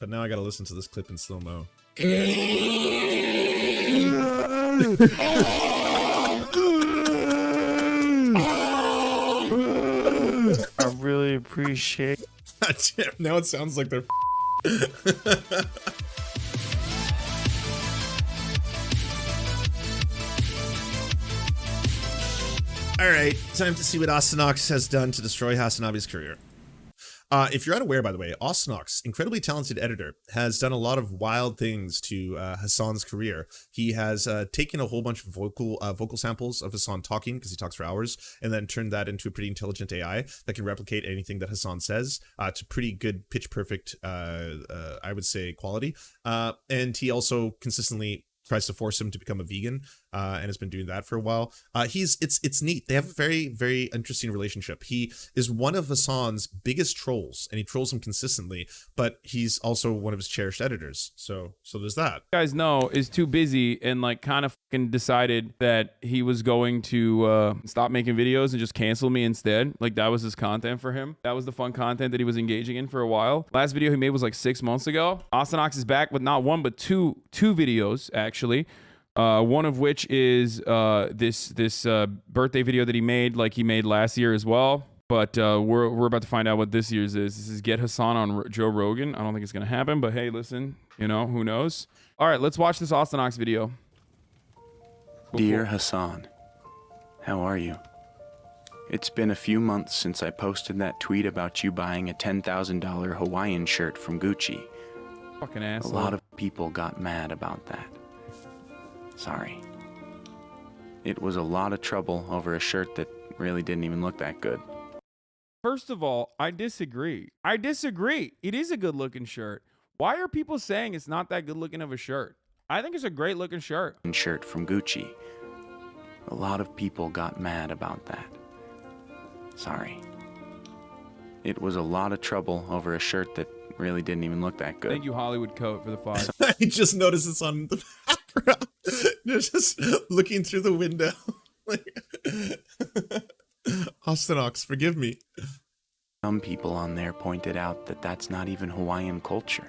but now I gotta listen to this clip in slow-mo. I really appreciate. Now it sounds like they're Alright, time to see what Austinox has done to destroy Hasanabi's career. If you're unaware, by the way, Austinox, incredibly talented editor, has done a lot of wild things to Hasan's career. He has taken a whole bunch of vocal samples of Hasan talking, because he talks for hours, and then turned that into a pretty intelligent AI that can replicate anything that Hasan says to pretty good pitch perfect, I would say, quality. And he also consistently tries to force him to become a vegan, and has been doing that for a while. It's neat. They have a very, very interesting relationship. He is one of Hasan's biggest trolls, and he trolls him consistently, but he's also one of his cherished editors. So there's that. You guys know is too busy and like kind of fucking decided that he was going to stop making videos and just cancel me instead. Like that was his content for him. That was the fun content that he was engaging in for a while. Last video he made was like 6 months ago. Austinox is back with not one but two videos actually. One of which is this birthday video that he made, like he made last year as well. But we're about to find out what this year's is. This is get Hasan on Joe Rogan. I don't think it's gonna happen, but hey, listen, you know, who knows? All right, let's watch this Austinox video. Dear Hasan, how are you? It's been a few months since I posted that tweet about you buying a $10,000 Hawaiian shirt from Gucci. Fucking asshole. A lot of people got mad about that. Sorry. It was a lot of trouble over a shirt that really didn't even look that good. First of all, I disagree. I disagree. It is a good looking shirt. Why are people saying it's not that good looking of a shirt? I think it's a great looking shirt. Shirt from Gucci. A lot of people got mad about that. Sorry. It was a lot of trouble over a shirt that really didn't even look that good. Thank you, Hollywood Coat, for the 5. I just noticed it's on the background. They're just looking through the window. Like, Austinox, forgive me. Some people on there pointed out that that's not even Hawaiian culture.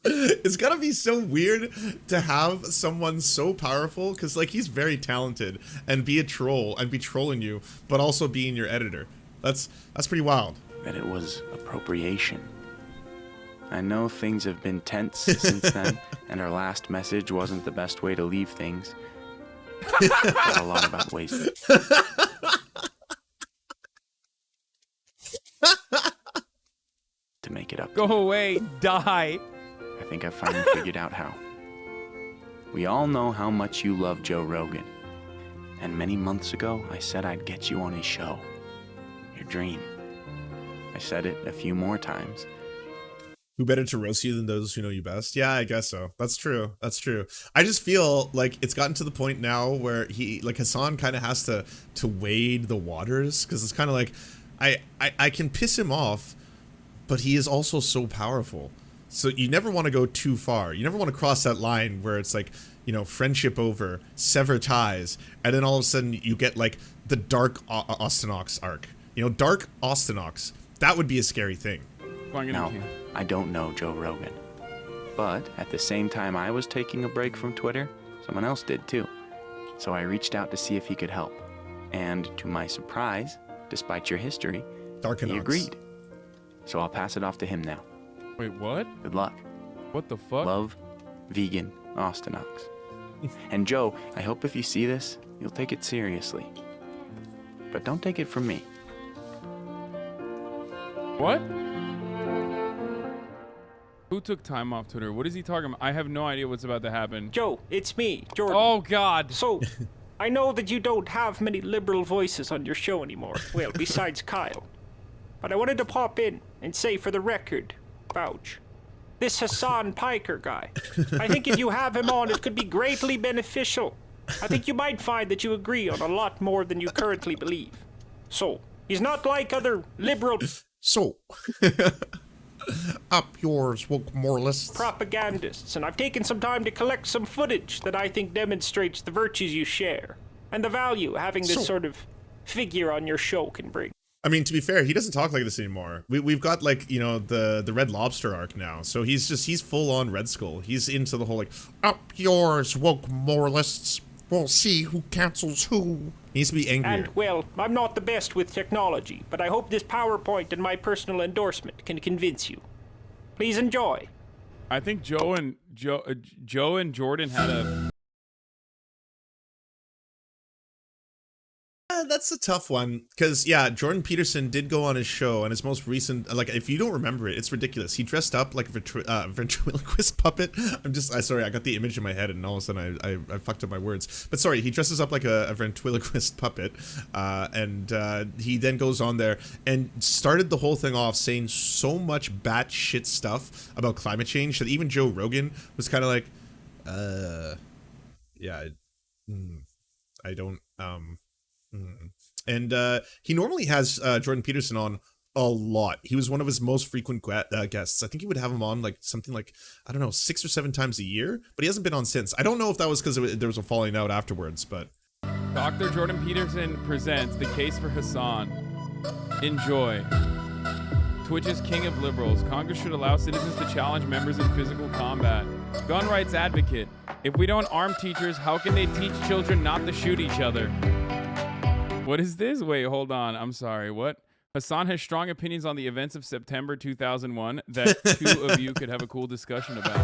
It's gotta be so weird to have someone so powerful, because like he's very talented, and be a troll and be trolling you, but also being your editor. That's pretty wild. That it was appropriation. I know things have been tense since then, and our last message wasn't the best way to leave things. Thought a lot about ways to make it up. Go away, die. I think I finally figured out how. We all know how much you love Joe Rogan, and many months ago I said I'd get you on his show. Your dream. I said it a few more times. Who better to roast you than those who know you best? Yeah, I guess so. That's true. That's true. I just feel like it's gotten to the point now where Hasan kind of has to wade the waters, because it's kind of like I can piss him off, but he is also so powerful. So you never want to go too far. You never want to cross that line where it's like, you know, friendship over, sever ties, and then all of a sudden you get like the dark Austinox arc. You know, dark Austinox. That would be a scary thing. Now, I don't know Joe Rogan, but at the same time I was taking a break from Twitter, someone else did too. So I reached out to see if he could help. And to my surprise, despite your history, he agreed. So I'll pass it off to him now. Wait, what? Good luck. What the fuck? Love, vegan, Austinox. And Joe, I hope if you see this, you'll take it seriously. But don't take it from me. What? Who took time off Twitter? What is he talking about? I have no idea what's about to happen. Joe, it's me, Jordan. Oh, God. So, I know that you don't have many liberal voices on your show anymore. Well, besides Kyle. But I wanted to pop in and say for the record, vouch. This Hasan Piker guy. I think if you have him on, it could be greatly beneficial. I think you might find that you agree on a lot more than you currently believe. So, he's not like other liberal... So... up yours, woke moralists. Propagandists, and I've taken some time to collect some footage that I think demonstrates the virtues you share, and the value having this sort of figure on your show can bring. I mean, to be fair, he doesn't talk like this anymore. We've got like, you know, the Red Lobster arc now. So he's full on Red Skull. He's into the whole like, up yours, woke moralists. We'll see who cancels who. He needs to be angrier. And, well, I'm not the best with technology, but I hope this PowerPoint and my personal endorsement can convince you. Please enjoy. I think Joe and Jordan had a... That's a tough one, because yeah, Jordan Peterson did go on his show, and his most recent, like, if you don't remember it, it's ridiculous. He dressed up like a ventriloquist puppet. Sorry, I got the image in my head, and all of a sudden I fucked up my words. But sorry, he dresses up like a ventriloquist puppet, and he then goes on there and started the whole thing off saying so much batshit stuff about climate change that even Joe Rogan was kind of like, yeah, I don't, and he normally has Jordan Peterson on a lot. He was one of his most frequent guests. I think he would have him on like something like, I don't know, 6 or 7 times a year, but he hasn't been on since. I don't know if that was because there was a falling out afterwards, but Dr. Jordan Peterson presents The Case for Hasan. Enjoy. Twitch's king of liberals. Congress should allow citizens to challenge members in physical combat. Gun rights advocate. If we don't arm teachers, how can they teach children not to shoot each other? What is this? Wait, hold on. I'm sorry. What? Hasan has strong opinions on the events of September 2001 that 2 of you could have a cool discussion about.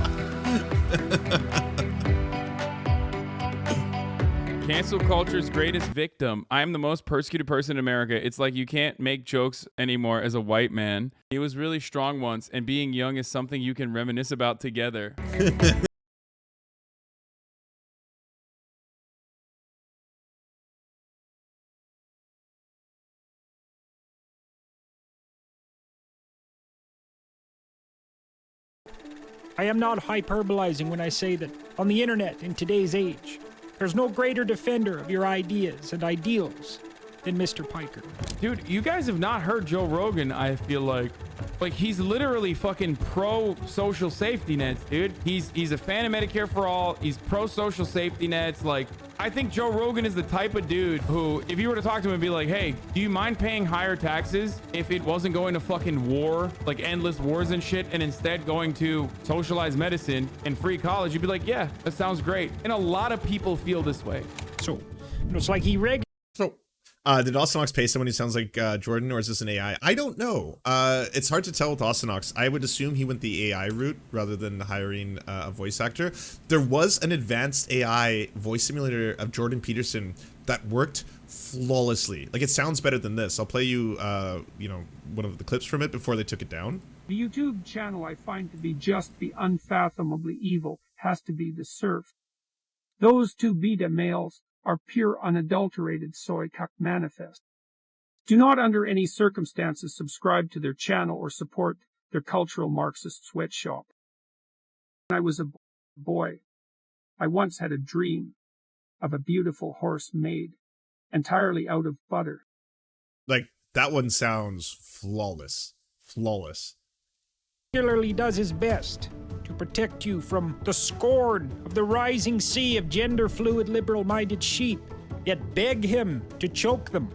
Cancel culture's greatest victim. I am the most persecuted person in America. It's like you can't make jokes anymore as a white man. He was really strong once, and being young is something you can reminisce about together. I am not hyperbolizing when I say that on the internet in today's age, there's no greater defender of your ideas and ideals than Mr. Piker. Dude, you guys have not heard Joe Rogan, I feel like. Like, he's literally fucking pro-social safety nets, dude. He's a fan of Medicare for All. He's pro-social safety nets. Like, I think Joe Rogan is the type of dude who, if you were to talk to him and be like, hey, do you mind paying higher taxes if it wasn't going to fucking war, like endless wars and shit, and instead going to socialized medicine and free college, you'd be like, yeah, that sounds great. And a lot of people feel this way. So, it's like he did Austinox pay someone who sounds like Jordan, or is this an AI? I don't know. It's hard to tell with Austinox. I would assume he went the AI route rather than hiring a voice actor. There was an advanced AI voice simulator of Jordan Peterson that worked flawlessly. Like, it sounds better than this. I'll play you, you know, one of the clips from it before they took it down. The YouTube channel I find to be just the unfathomably evil has to be the Serf. Those 2 beta males are pure unadulterated soy cuck manifest. Do not under any circumstances subscribe to their channel or support their cultural Marxist sweatshop. When I was a boy, I once had a dream of a beautiful horse made entirely out of butter. Like, that one sounds flawless. Flawless. regularly does his best to protect you from the scorn of the rising sea of gender-fluid, liberal-minded sheep, yet beg him to choke them.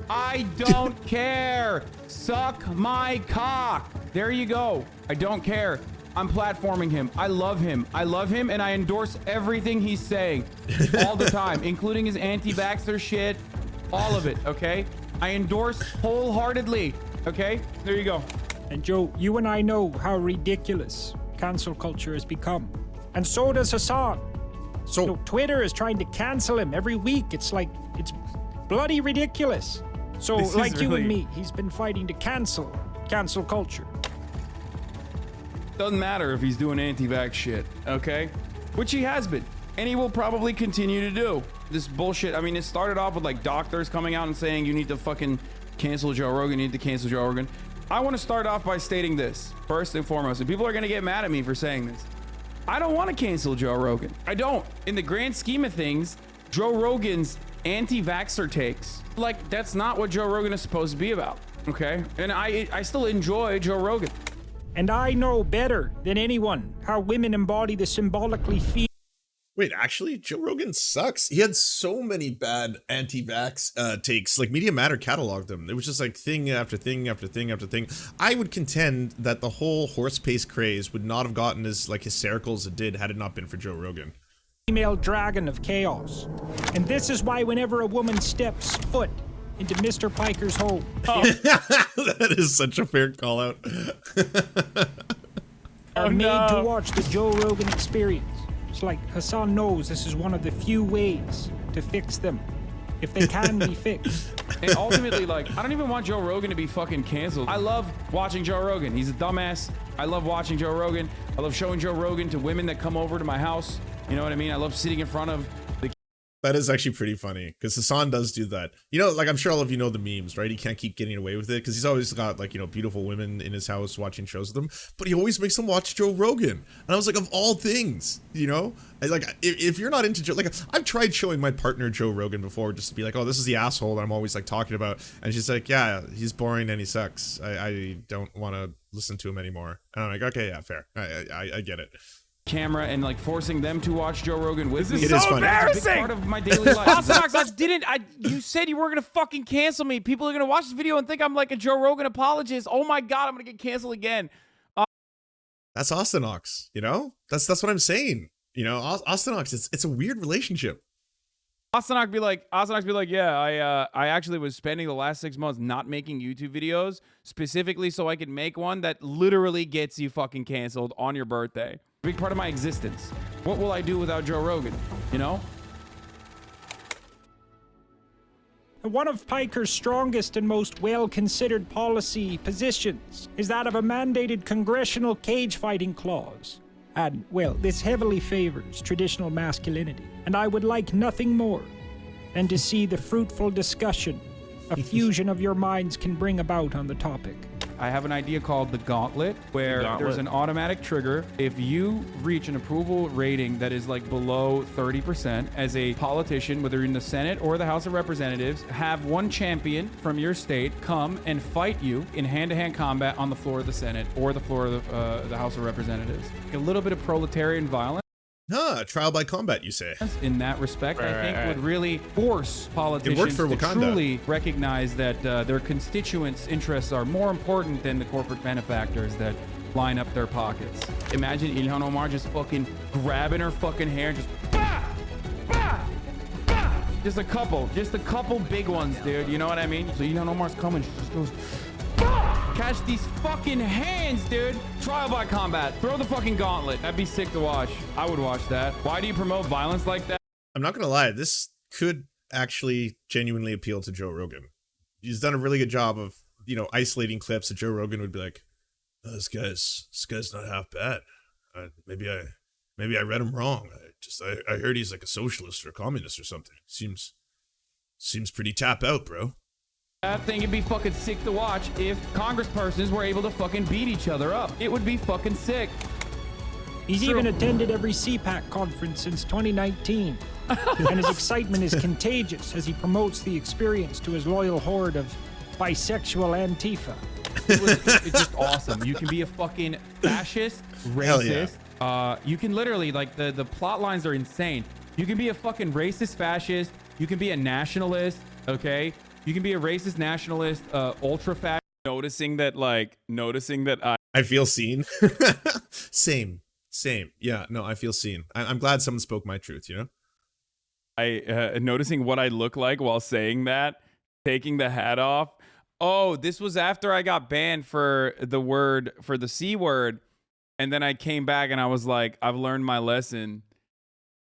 I don't care. Suck my cock. There you go. I don't care. I'm platforming him. I love him. I love him, and I endorse everything he's saying all the time, including his anti-vaxxer shit, all of it, okay? I endorse wholeheartedly, okay? There you go. And Joe, you and I know how ridiculous cancel culture has become. And so does Hasan. So Twitter is trying to cancel him every week. It's like, it's bloody ridiculous. So like you and me, he's been fighting to cancel culture. Doesn't matter if he's doing anti-vax shit, okay? Which he has been, and he will probably continue to do. This bullshit, I mean, it started off with like doctors coming out and saying you need to fucking cancel Joe Rogan, you need to cancel Joe Rogan. I want to start off by stating this, first and foremost, and people are gonna get mad at me for saying this. I don't want to cancel Joe Rogan. I don't. In the grand scheme of things, Joe Rogan's anti-vaxxer takes, like, that's not what Joe Rogan is supposed to be about, okay? And I still enjoy Joe Rogan. And I know better than anyone how women embody the symbolically Wait, actually, Joe Rogan sucks. He had so many bad anti-vax takes. Like Media Matter cataloged them. It was just like thing after thing after thing after thing. I would contend that the whole horse pace craze would not have gotten as like hysterical as it did had it not been for Joe Rogan. Female dragon of chaos. And this is why whenever a woman steps foot into Mr. Piker's home, That is such a fair call out. are made to watch the Joe Rogan experience. It's like Hasan knows this is one of the few ways to fix them, if they can be fixed. And ultimately, like, I don't even want Joe Rogan to be fucking canceled. I love watching Joe Rogan. He's a dumbass. I love watching Joe Rogan. I love showing Joe Rogan to women that come over to my house. You know what I mean? I love sitting in front of the That is actually pretty funny because Hasan does do that. You know, like I'm sure all of you know the memes, right? He can't keep getting away with it because he's always got like, you know, beautiful women in his house watching shows with him, but he always makes them watch Joe Rogan. And I was like, of all things, you know, if you're not into Joe, like I've tried showing my partner Joe Rogan before just to be like, oh, this is the asshole that I'm always like talking about. And she's like, yeah, he's boring and he sucks. I don't want to listen to him anymore. And I'm like, okay, yeah, fair. I get it. camera and like forcing them to watch Joe Rogan with me. It is funny. It's a big part of my daily life. Austinox, you said you were gonna fucking cancel me. People are gonna watch this video and think I'm like a Joe Rogan apologist. Oh my god, I'm gonna get canceled again. That's Austinox, you know? That's what I'm saying. You know, Austinox, it's a weird relationship. Austinox be like, yeah, I actually was spending the last 6 months not making YouTube videos specifically so I could make one that literally gets you fucking canceled on your birthday. Big part of my existence. What will I do without Joe Rogan? You know? One of Piker's strongest and most well-considered policy positions is that of a mandated congressional cage fighting clause. And, well, this heavily favors traditional masculinity, and I would like nothing more than to see the fruitful discussion a fusion of your minds can bring about on the topic. I have an idea called the gauntlet, where there's an automatic trigger. If you reach an approval rating that is like below 30% as a politician, whether you're in the Senate or the House of Representatives, have one champion from your state come and fight you in hand-to-hand combat on the floor of the Senate or the floor of the House of Representatives. A little bit of proletarian violence. Trial by combat, you say? In that respect, I think would really force politicians for to Wakanda. truly recognize that their constituents' interests are more important than the corporate benefactors that line up their pockets. Imagine Ilhan Omar just fucking grabbing her fucking hair, just bah! Bah! Bah! Just a couple big ones, dude. You know what I mean? So Ilhan Omar's coming, she just goes, bah! Catch these fucking hands, dude. Trial by combat. Throw the fucking gauntlet. That'd be sick to watch. I would watch that. Why do you promote violence like that? I'm not gonna lie, this could actually genuinely appeal to Joe Rogan. He's done a really good job of, you know, isolating clips that Joe Rogan would be like, oh, this guy's not half bad. Maybe I read him wrong. I heard he's like a socialist or a communist or something. Seems pretty tap out, bro. I think it'd be fucking sick to watch if congresspersons were able to fucking beat each other up. It would be fucking sick. He's even attended every CPAC conference since 2019. And his excitement is contagious as he promotes the experience to his loyal horde of bisexual Antifa. It's just awesome. You can be a fucking fascist, racist. Yeah. You can literally, like, the plot lines are insane. You can be a fucking racist fascist. You can be a nationalist, okay? You can be a racist nationalist, ultra fascist. Noticing that I feel seen. Same. Yeah, no, I feel seen. I'm glad someone spoke my truth, you know? Noticing what I look like while saying that, taking the hat off. Oh, this was after I got banned for the C word. And then I came back and I was like, I've learned my lesson.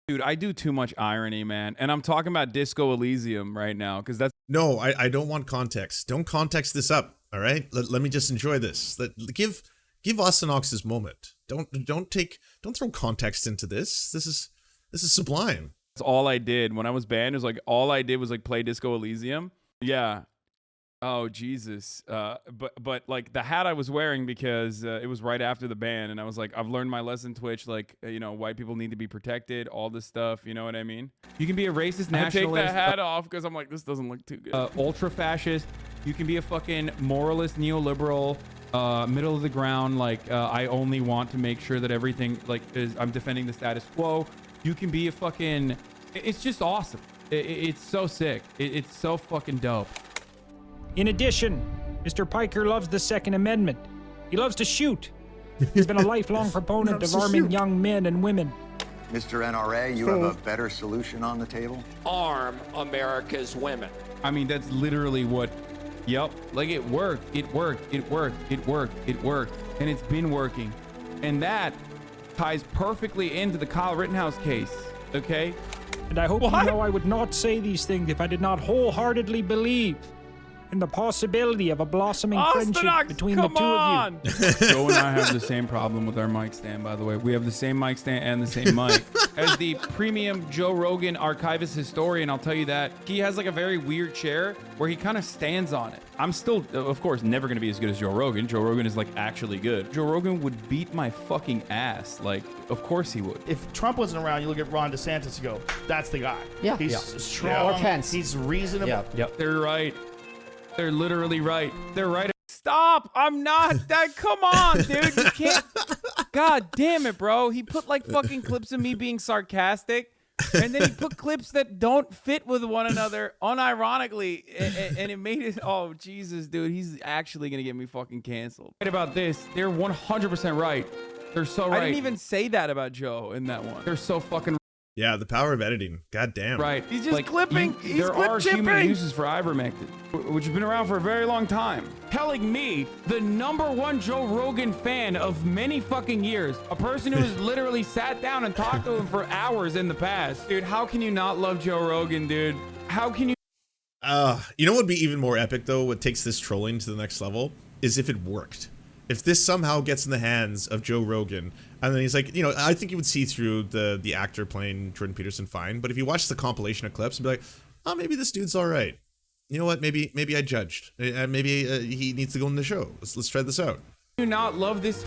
Dude, I do too much irony, man. And I'm talking about Disco Elysium right now, because that's... No, I don't want context. Don't context this up, all right? Let me just enjoy this. Give Austinox his moment. Don't throw context into this. This is sublime. That's all I did. When I was banned, it was like, all I did was like play Disco Elysium. Yeah. Oh, Jesus. But like the hat I was wearing because it was right after the ban. And I was like, I've learned my lesson, Twitch. Like, you know, white people need to be protected, all this stuff. You know what I mean? You can be a racist nationalist. I take the hat off because I'm like, this doesn't look too good. Ultra fascist. You can be a fucking moralist, neoliberal, middle of the ground. Like, I only want to make sure that everything like I'm defending the status quo. You can be a fucking... It's just awesome. It's so sick. It's so fucking dope. In addition, Mr. Piker loves the Second Amendment. He loves to shoot. He's been a lifelong proponent of arming young men and women. Mr. NRA, you have a better solution on the table? Arm America's women. I mean, that's literally what... Yep. Like, it worked. It worked. It worked. It worked. It worked. And it's been working. And that ties perfectly into the Kyle Rittenhouse case. Okay? And I hope you know I would not say these things if I did not wholeheartedly believe in the possibility of a blossoming friendship between the two of you. Joe and I have the same problem with our mic stand, by the way. We have the same mic stand and the same mic. As the premium Joe Rogan archivist historian, I'll tell you that he has like a very weird chair where he kind of stands on it. I'm still, of course, never going to be as good as Joe Rogan. Joe Rogan is like actually good. Joe Rogan would beat my fucking ass. Like, of course he would. If Trump wasn't around, you look at Ron DeSantis and go, that's the guy. Yeah. He's Yeah. strong. Or Pence. He's reasonable. Yep. They're right. They're literally right. They're right. Stop. I'm not. That. Come on, dude. You can't. God damn it, bro. He put like fucking clips of me being sarcastic. And then he put clips that don't fit with one another unironically. And it made it. Oh, Jesus, dude. He's actually going to get me fucking canceled. Right about this. They're 100% right. They're so right. I didn't even say that about Joe in that one. They're so fucking Yeah, the power of editing. God damn. right. He's just clipping. There are human uses for ivermectin, which has been around for a very long time. Telling me, the #1 Joe Rogan fan of many fucking years, a person who has literally sat down and talked to him for hours in the past. Dude, how can you not love Joe Rogan, dude? How can you? You know what would be even more epic though? What takes this trolling to the next level is if it worked. If this somehow gets in the hands of Joe Rogan, and then he's like, you know, I think you would see through the actor playing Jordan Peterson fine, but if you watch the compilation of clips and be like, oh, maybe this dude's all right. You know what? Maybe I judged. Maybe he needs to go on the show. Let's try this out. Do not love this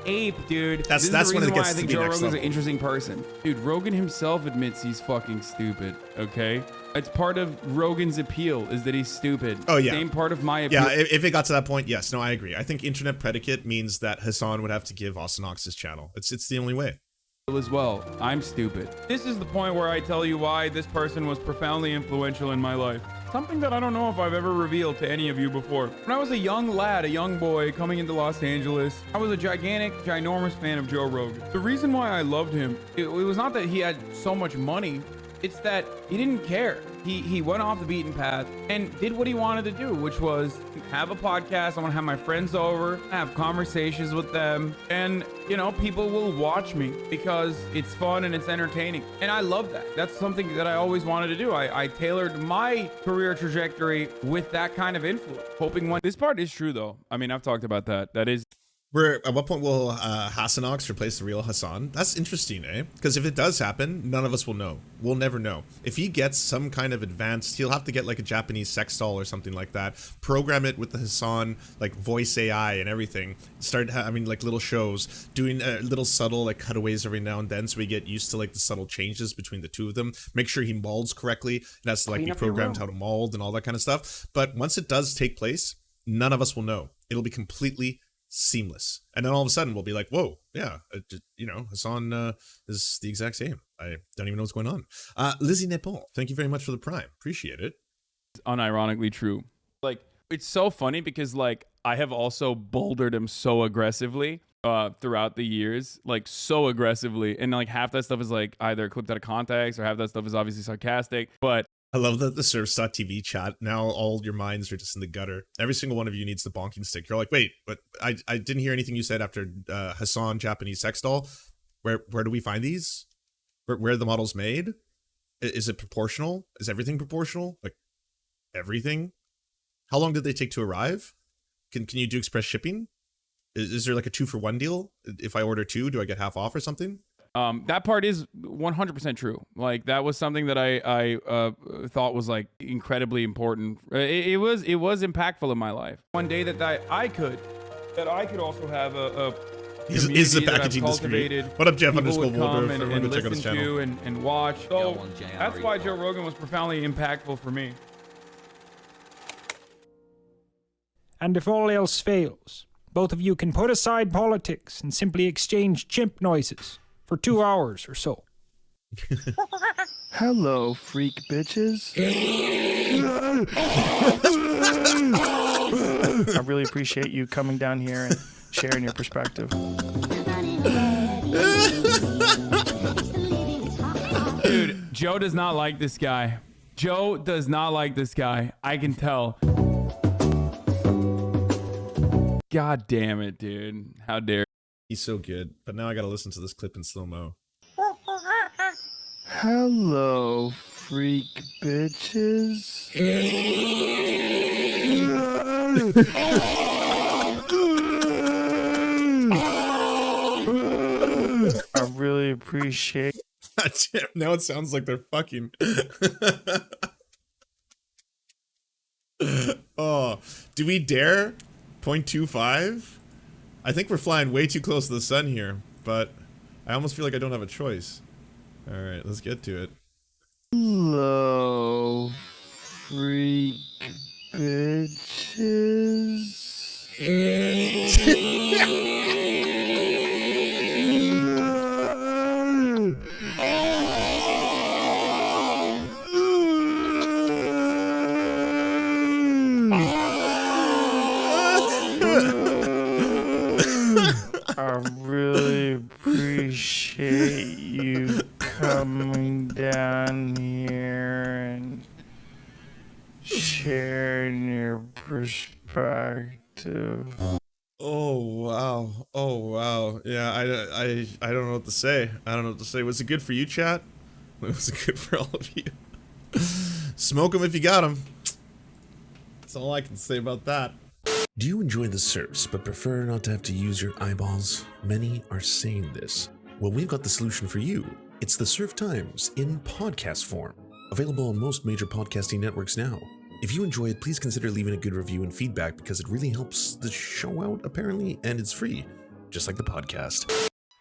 ape, dude. That's the when it reason why gets I to think be Joe next Rogan's an level. interesting person. Dude, Rogan himself admits he's fucking stupid, okay? It's part of Rogan's appeal is that he's stupid. Oh, yeah. Same part of my appeal. Yeah, if it got to that point, yes. No, I agree. I think internet predicate means that Hasan would have to give Austinox his channel. It's the only way. As well. I'm stupid. This is the point where I tell you why this person was profoundly influential in my life. Something that I don't know if I've ever revealed to any of you before. When I was a young lad, a young boy coming into Los Angeles, I was a ginormous fan of Joe Rogan. The reason why I loved him, it was not that he had so much money. It's that he didn't care. He went off the beaten path and did what he wanted to do, which was have a podcast. I want to have my friends over, have conversations with them. And, you know, people will watch me because it's fun and it's entertaining. And I love that. That's something that I always wanted to do. I tailored my career trajectory with that kind of influence. Hoping one. This part is true, though. I mean, I've talked about that. That is. At what point will Hasanox replace the real Hasan? That's interesting, eh? Because if it does happen, none of us will know. We'll never know. If he gets some kind of advanced, he'll have to get like a Japanese sex doll or something like that, program it with the Hasan, like voice AI and everything, start having like little shows, doing little subtle like cutaways every now and then so we get used to like the subtle changes between the two of them, make sure he molds correctly, it has to like be programmed how to mold and all that kind of stuff. But once it does take place, none of us will know. It'll be completely seamless, and then all of a sudden we'll be like, whoa, yeah, you know, Hasan is the exact same. I don't even know what's going on. Lizzie Nepal, thank you very much for the prime, appreciate it. Unironically true. Like, it's so funny because like I have also bouldered him so aggressively throughout the years, like so aggressively, and like half that stuff is like either clipped out of context or half that stuff is obviously sarcastic. But I love that the Serfs.tv chat, now all your minds are just in the gutter. Every single one of you needs the bonking stick. You're like, wait, but I didn't hear anything you said after Hasan Japanese sex doll. Where do we find these? Where are the models made? Is it proportional? Is everything proportional? Like everything? How long did they take to arrive? Can you do express shipping? Is there like a 2-for-1 deal? If I order 2, do I get half off or something? That part is 100% true. Like that was something that I thought was like incredibly important. It was impactful in my life. One day that I could also have a is the packaging discreet? What up, Jeff people would come _Wolder? and listen to and watch. So that's why Joe Rogan was profoundly impactful for me. And if all else fails, both of you can put aside politics and simply exchange chimp noises for 2 hours or so. Hello, freak bitches. I really appreciate you coming down here and sharing your perspective. Dude, Joe does not like this guy. Joe does not like this guy. I can tell. God damn it, dude. How dare. He's so good. But now I gotta listen to this clip in slow-mo. Hello, freak bitches. I really appreciate. Now it sounds like they're fucking. Oh, do we dare 0.25? I think we're flying way too close to the sun here, but I almost feel like I don't have a choice. All right, let's get to it. Hello, freak bitches. I really appreciate you coming down here and sharing your perspective. Oh wow! Oh wow! Yeah, I don't know what to say. I don't know what to say. Was it good for you, chat? Was it good for all of you? Smoke them if you got them. That's all I can say about that. Do you enjoy the Serfs but prefer not to have to use your eyeballs? Many are saying this. Well, we've got the solution for you. It's the Serf Times in podcast form. Available on most major podcasting networks now. If you enjoy it, please consider leaving a good review and feedback because it really helps the show out, apparently, and it's free, just like the podcast.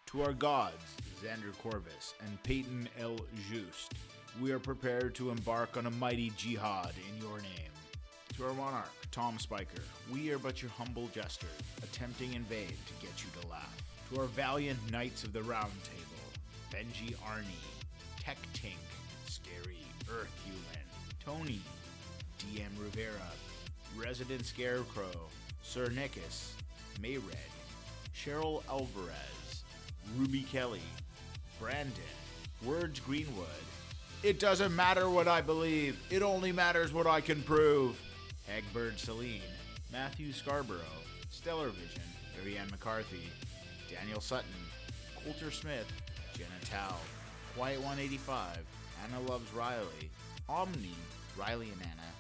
To our gods, Xander Corvus and Peyton L. Just, we are prepared to embark on a mighty jihad in your name. To our monarch, Tom Spiker, we are but your humble jester, attempting in vain to get you to laugh. To our valiant knights of the Round Table, Benji Arnie, Tech Tink, Scary Earth Human, Tony, DM Rivera, Resident Scarecrow, Sir Nickus, Mayred, Cheryl Alvarez, Ruby Kelly, Brandon, Words Greenwood. It doesn't matter what I believe, it only matters what I can prove. Egbert Celine, Matthew Scarborough, Stellar Vision, Ariane McCarthy, Daniel Sutton, Coulter Smith, Jenna Tao, Quiet 185, Anna Loves Riley, Omni, Riley and Anna,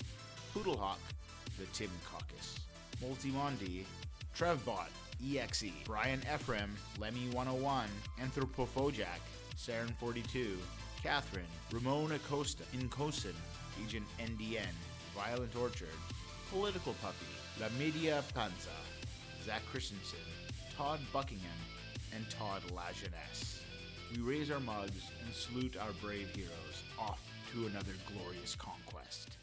Poodlehawk, The Tim Caucus, Multimondi, Trevbot, EXE, Brian Ephraim, Lemmy 101, Anthropophojak, Saren 42, Catherine, Ramon Acosta, Incosin, Agent NDN, Violent Orchard, Political Puppy, La Media Panza, Zach Christensen, Todd Buckingham, and Todd Lajeunesse. We raise our mugs and salute our brave heroes off to another glorious conquest.